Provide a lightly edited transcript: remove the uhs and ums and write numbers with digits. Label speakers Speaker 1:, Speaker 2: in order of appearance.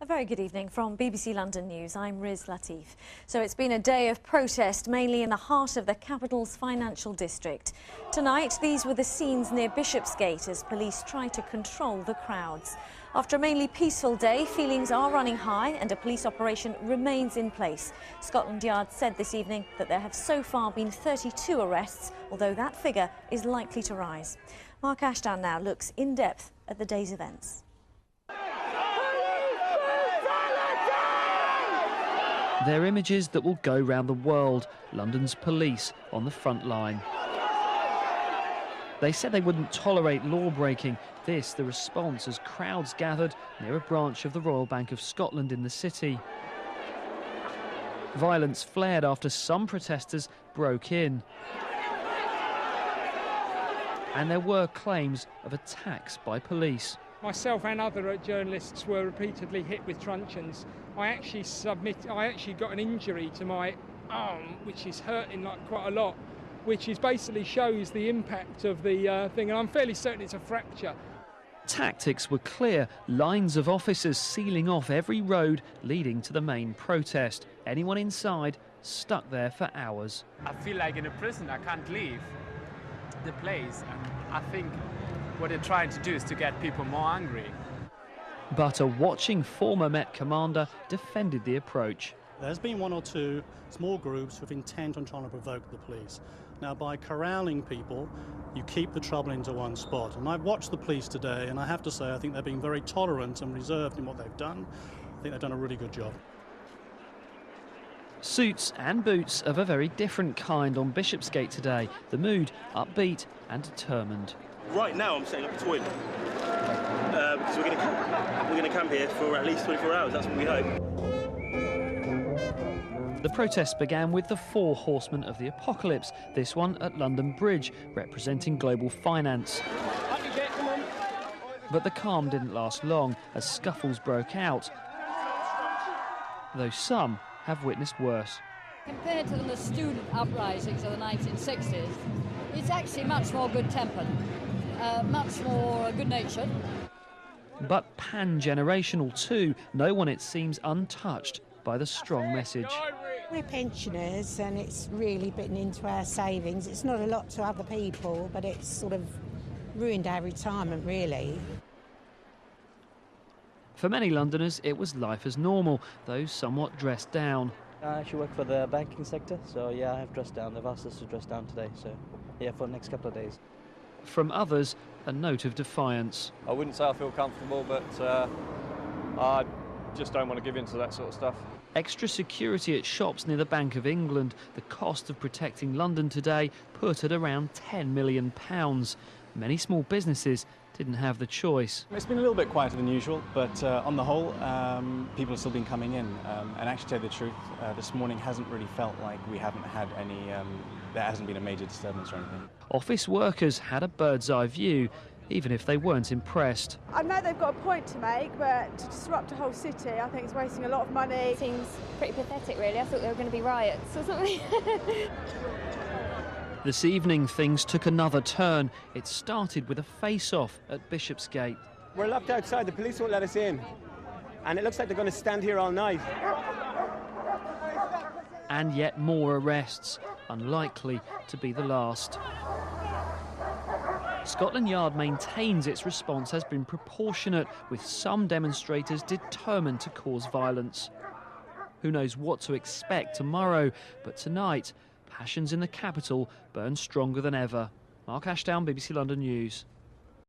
Speaker 1: A very good evening from BBC London News. I'm Riz Latif. So it's been a day of protest, mainly in the heart of the capital's financial district. Tonight, these were the scenes near Bishopsgate as police try to control the crowds. After a mainly peaceful day, feelings are running high and a police operation remains in place. Scotland Yard said this evening that there have so far been 32 arrests, although that figure is likely to rise. Mark Ashdown now looks in depth at the day's events.
Speaker 2: They're images that will go round the world, London's police on the front line. They said they wouldn't tolerate law-breaking. This, the response as crowds gathered near a branch of the Royal Bank of Scotland in the city. Violence flared after some protesters broke in. And there were claims of attacks by police.
Speaker 3: Myself and other journalists were repeatedly hit with truncheons. I actually got an injury to my arm, which is hurting quite a lot, which basically shows the impact of the thing, and I'm fairly certain it's a fracture.
Speaker 2: Tactics were clear, lines of officers sealing off every road leading to the main protest. Anyone inside stuck there for hours.
Speaker 4: I feel like in a prison. I can't leave the place, and I think what they're trying to do is to get people more angry.
Speaker 2: But a watching former Met commander defended the approach.
Speaker 5: There's been one or two small groups with intent on trying to provoke the police. Now, by corralling people, you keep the trouble into one spot. And I've watched the police today, and I have to say I think they're being very tolerant and reserved in what they've done. I think they've done a really good job.
Speaker 2: Suits and boots of a very different kind on Bishopsgate today. The mood upbeat and determined.
Speaker 6: Right now I'm setting up a toilet because we're going to camp here for at least 24 hours, that's what we hope.
Speaker 2: The protest began with the four horsemen of the apocalypse, this one at London Bridge, representing global finance. But the calm didn't last long as scuffles broke out, though some have witnessed worse.
Speaker 7: Compared to the student uprisings of the 1960s, it's actually much more good-tempered, much more good-natured.
Speaker 2: But pan-generational too, no one, it seems, untouched by the strong message.
Speaker 8: We're pensioners and it's really bitten into our savings. It's not a lot to other people, but it's sort of ruined our retirement, really.
Speaker 2: For many Londoners, it was life as normal, though somewhat dressed down.
Speaker 9: I actually work for the banking sector, so yeah, I have dressed down. They've asked us to dress down today, so yeah, for the next couple of days.
Speaker 2: From others, a note of defiance.
Speaker 10: I wouldn't say I feel comfortable, but I just don't want to give in to that sort of stuff.
Speaker 2: Extra security at shops near the Bank of England. The cost of protecting London today put at around £10 million. Many small businesses didn't have the choice.
Speaker 11: It's been a little bit quieter than usual, but on the whole, people have still been coming in. And actually, to tell you the truth, this morning hasn't really felt like we haven't had any, there hasn't been a major disturbance or anything.
Speaker 2: Office workers had a bird's eye view, even if they weren't impressed.
Speaker 12: I know they've got a point to make, but to disrupt a whole city, I think it's wasting a lot of money.
Speaker 13: It seems pretty pathetic, really. I thought there were going to be riots or something.
Speaker 2: This evening, things took another turn. It started with a face-off at Bishopsgate.
Speaker 14: We're locked outside. The police won't let us in. And it looks like they're going to stand here all night.
Speaker 2: And yet more arrests, unlikely to be the last. Scotland Yard maintains its response has been proportionate, with some demonstrators determined to cause violence. Who knows what to expect tomorrow, but tonight, passions in the capital burn stronger than ever. Mark Ashdown, BBC London News.